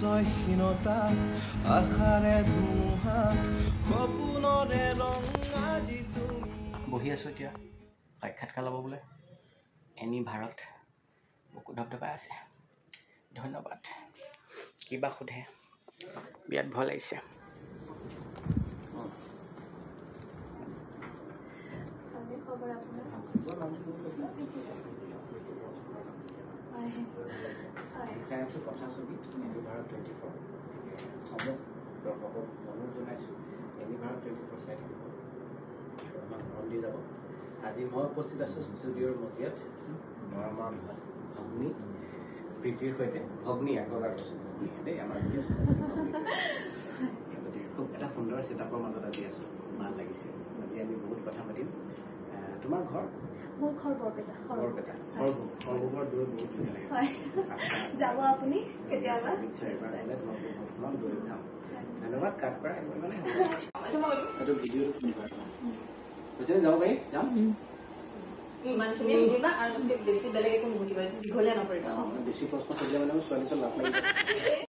সহীনতা আশাৰে ধুমুহা সপোনৰে ৰং আজি তুমি বহি আছো এতিয়া সাক্ষাৎকাৰ ল'ব বোলে এনি ভাৰত বুকু ধপধপাই আছে ধন্যবাদ কিবা সোধে বিৰাট ভয় লাগিছে কথা ছবি এনি ভাৰত 24 সমূহ দৰ্শকক অনুৰোধ জনাইছোঁ এনি ভাৰত 24 চাই থাকিব আৰু আমাক মন দি যাব আজি মই উপস্থিত আছোঁ ষ্টুডিঅ'ৰ মজিয়াত মৰমৰ ভগ্নী প্ৰীতিৰ সৈতে ভগ্নী আগৰবাৰ কৈছোঁ ভগ্নী দেই আমাৰ গতিকে খুব এটা সুন্দৰ ছেটআপৰ মাজত আজি আছোঁ ভাল লাগিছে আজি আমি বহুত কথা পাতিম তোমাৰ ঘৰ মোৰ ঘৰ বৰপেটা সৰ্ববৰ দৈ বহুত ধুনীয়া লাগে যাব আপুনি কেতিয়াবা নিশ্চয় এবাৰ আহিলে তোমাক দৈ খাম ধন্যবাদ কাট কৰা একবাৰ মানে এইটো ভিডিঅ'টো তুমি কৰা যাব পাৰি যাম ইমানখিনি নিদিবা আৰু বেছি বেলেগ একো নুসুধিবা দীঘলীয়া নকৰিবা বেছি প্ৰশ্ন সুধিলে মানে ছোৱালীটো লাভ লাগিব